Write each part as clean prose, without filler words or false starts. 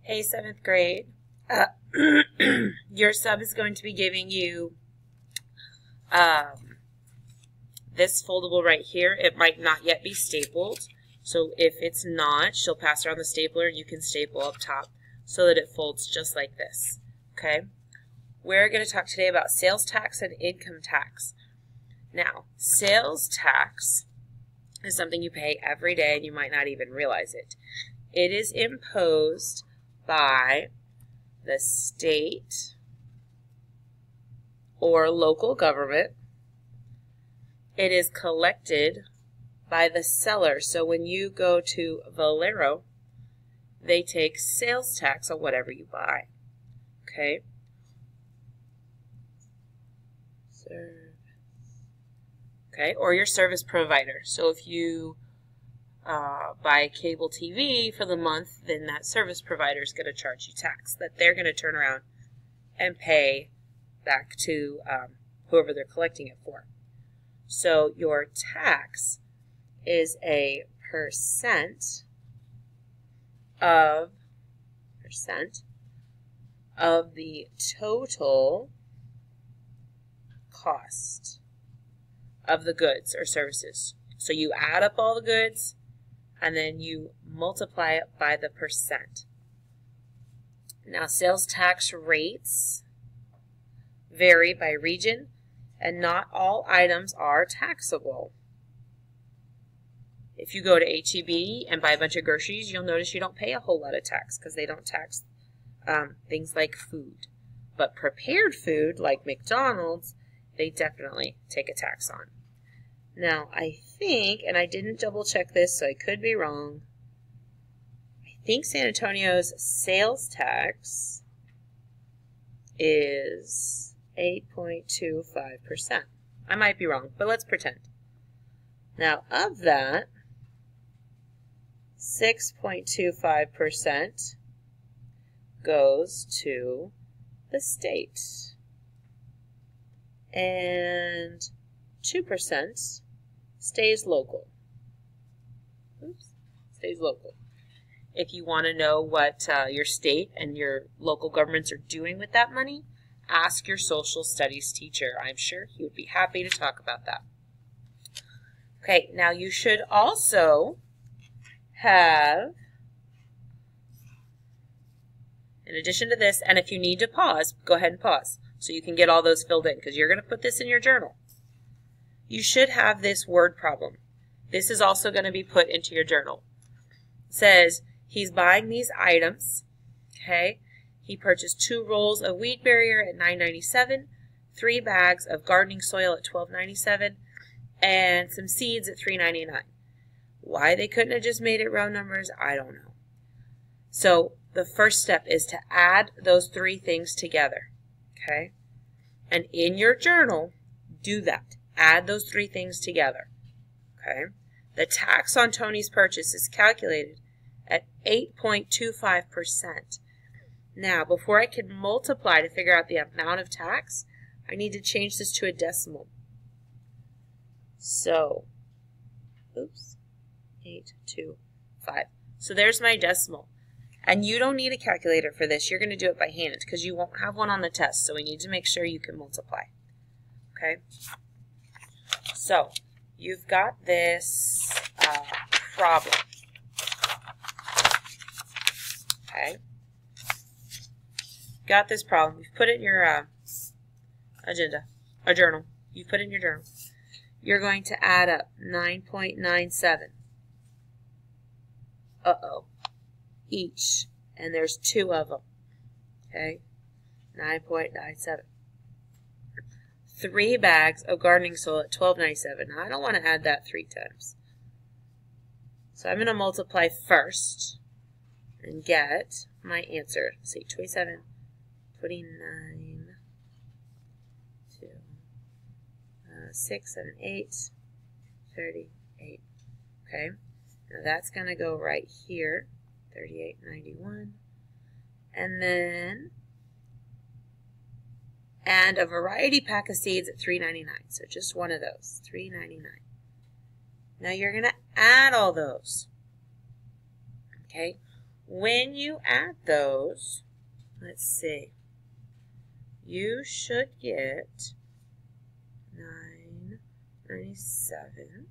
Hey, 7th grade. Your sub is going to be giving you this foldable right here. It might not yet be stapled. So if it's not, she'll pass around the stapler and you can staple up top so that it folds just like this. Okay? We're going to talk today about sales tax and income tax. Now, sales tax is something you pay every day and you might not even realize it. It is imposed by the state or local government. It is collected by the seller. So when you go to Valero, they take sales tax on whatever you buy. Okay? Okay, or your service provider. So if you buy cable TV for the month, then that service provider is going to charge you tax that they're going to turn around and pay back to whoever they're collecting it for. So your tax is a percent of the total cost of the goods or services. So you add up all the goods and then you multiply it by the percent. Now, sales tax rates vary by region, and not all items are taxable. If you go to H-E-B and buy a bunch of groceries, you'll notice you don't pay a whole lot of tax because they don't tax things like food. But prepared food, like McDonald's, they definitely take a tax on. Now, I think, and I didn't double check this, so I could be wrong, I think San Antonio's sales tax is 8.25%. I might be wrong, but let's pretend. Now, of that, 6.25% goes to the state. And 2% stays local. Stays local. If you want to know what your state and your local governments are doing with that money, ask your social studies teacher. I'm sure he would be happy to talk about that. Okay, now you should also have, in addition to this, and if you need to pause, go ahead and pause so you can get all those filled in because you're going to put this in your journal. You should have this word problem. This is also going to be put into your journal. It says he's buying these items, okay? He purchased 2 rolls of weed barrier at $9.97, 3 bags of gardening soil at $12.97, and some seeds at $3.99. Why they couldn't have just made it round numbers, I don't know. So the first step is to add those 3 things together, okay? And in your journal, do that. Add those 3 things together, okay? The tax on Tony's purchase is calculated at 8.25%. Now, before I can multiply to figure out the amount of tax, I need to change this to a decimal. So, 825. So there's my decimal. And you don't need a calculator for this. You're going to do it by hand because you won't have one on the test. So we need to make sure you can multiply. Okay? So you've got this problem. Okay? Got this problem. You've put it in your journal. You've put it in your journal. You're going to add up 9.97. Each. And there's 2 of them. Okay? 9.97. 3 bags of gardening soil at $12.97. Now, I don't want to add that 3 times. So I'm going to multiply first and get my answer. Say 27, 29, 2, 6, 7, 8, 38. Okay? Now that's going to go right here. 38.91. And then and a variety pack of seeds at $3.99. So just one of those, $3.99. Now you're going to add all those. Okay? when you add those, let's see, you should get 997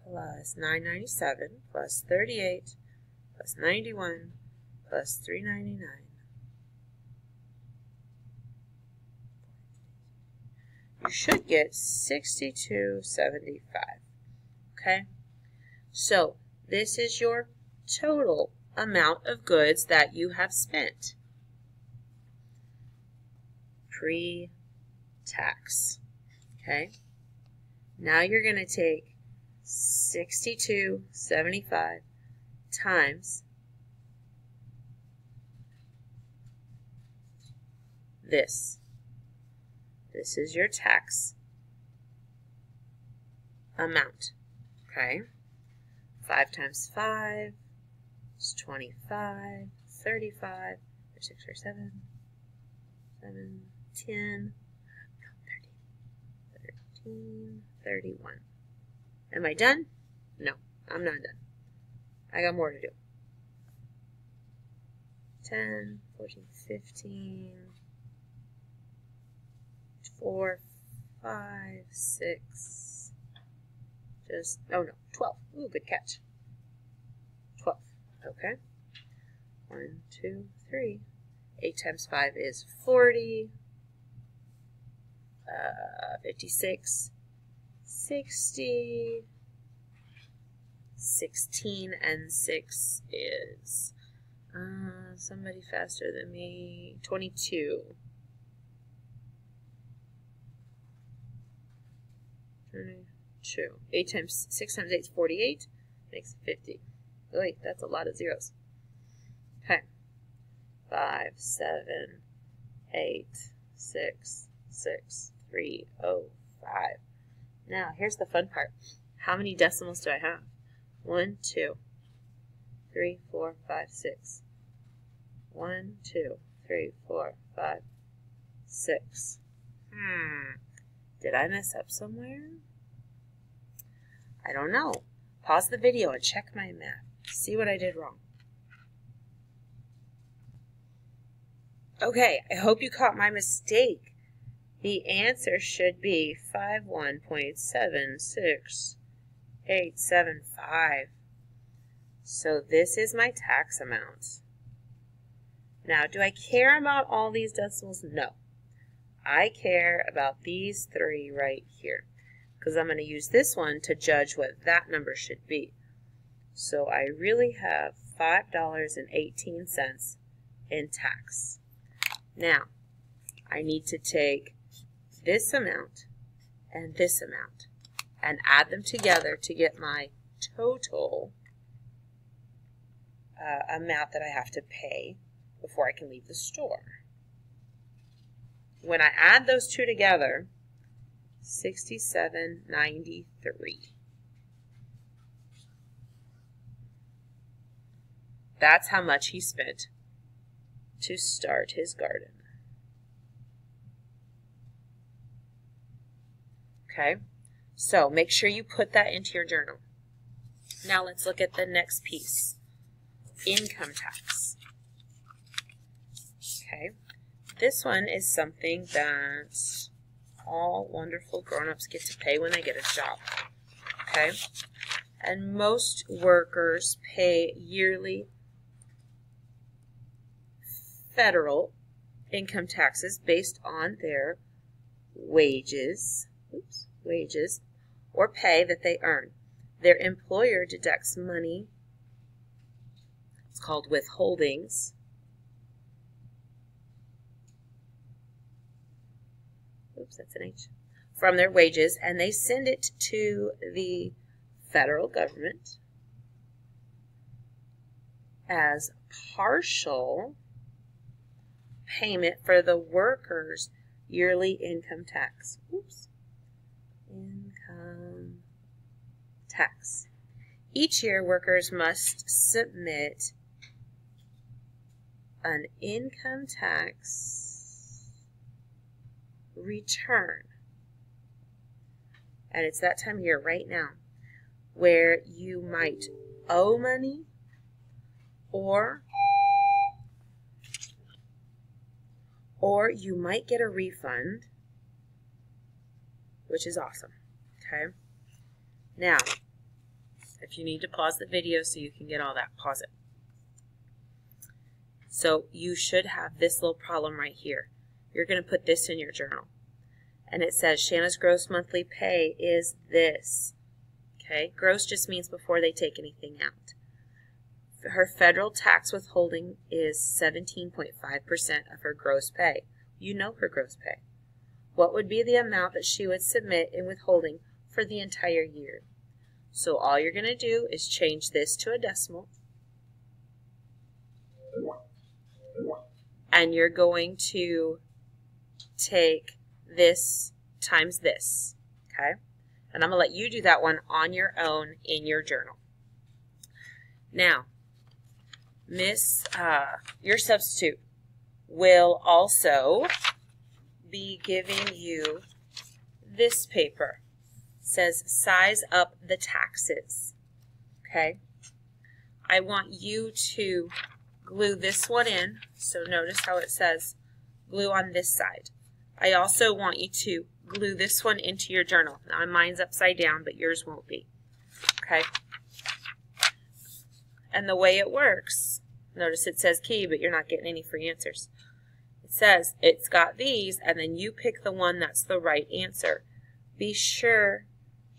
plus 997 plus 38 plus 91 plus 399. You should get 6275. Okay? So this is your total amount of goods that you have spent pre-tax. Okay? Now you're going to take 6275 times this. This is your tax amount. Okay? 5 times 5 is 25, 35, 36, 37, 7, 10, 13, 31. Am I done? No, I'm not done. I got more to do. 10, 14, 15, 4, 5, 6, oh no, 12. Ooh, good catch. 12, okay. 1, 2, 3. 8 times 5 is 40. 56, 60, 16, and 6 is, somebody faster than me, 22. 22. 6 times 8 is 48, makes 50. Wait, that's a lot of zeros. Okay. 5, 7, 8, 6, 6, 3, 0, 5. Now, here's the fun part. How many decimals do I have? 1, 2, 3, 4, 5, 6. 1, 2, 3, 4, 5, 6. Did I mess up somewhere? I don't know. Pause the video and check my math. See what I did wrong. Okay, I hope you caught my mistake. The answer should be 51.76875. So this is my tax amount. Now, do I care about all these decimals? No. I care about these 3 right here, because I'm going to use this one to judge what that number should be. So I really have $5.18 in tax. Now, I need to take this amount and this amount and add them together to get my total amount that I have to pay before I can leave the store. When I add those two together, $67.93. That's how much he spent to start his garden. Okay, so make sure you put that into your journal. Now let's look at the next piece, income tax. Okay, this one is something that all wonderful grown-ups get to pay when they get a job. Okay, and most workers pay yearly federal income taxes based on their wages or pay that they earn. Their employer deducts money, it's called withholdings, that's an H, from their wages, and they send it to the federal government as partial payment for the worker's yearly income tax. Income tax. Each year, workers must submit an income tax return. And it's that time of year right now where you might owe money or or you might get a refund, which is awesome. Okay. Now, if you need to pause the video so you can get all that, pause it. So you should have this little problem right here. You're going to put this in your journal. And it says Shanna's gross monthly pay is this. Okay, gross just means before they take anything out. Her federal tax withholding is 17.5% of her gross pay. You know her gross pay. What would be the amount that she would submit in withholding for the entire year? So all you're going to do is change this to a decimal. And you're going to take this times this. Okay? And I'm going to let you do that one on your own in your journal. Now, your substitute will also be giving you this paper. It says size up the taxes. Okay? I want you to glue this one in. So notice how it says glue on this side. I also want you to glue this one into your journal. Now mine's upside down, but yours won't be. Okay? And the way it works, notice it says key, but you're not getting any free answers. It says it's got these, and then you pick the one that's the right answer. Be sure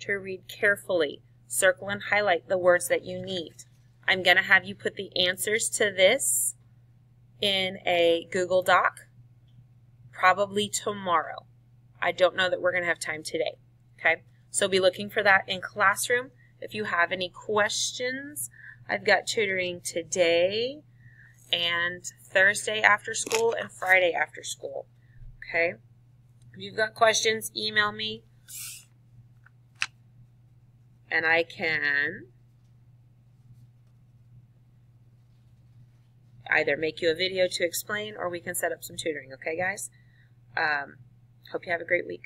to read carefully. Circle and highlight the words that you need. I'm going to have you put the answers to this in a Google Doc probably tomorrow. I don't know that we're going to have time today. Okay, so be looking for that in Classroom. If you have any questions, I've got tutoring today and Thursday after school and Friday after school. Okay, if you've got questions, email me and I can either make you a video to explain or we can set up some tutoring. Okay, guys? Hope you have a great week.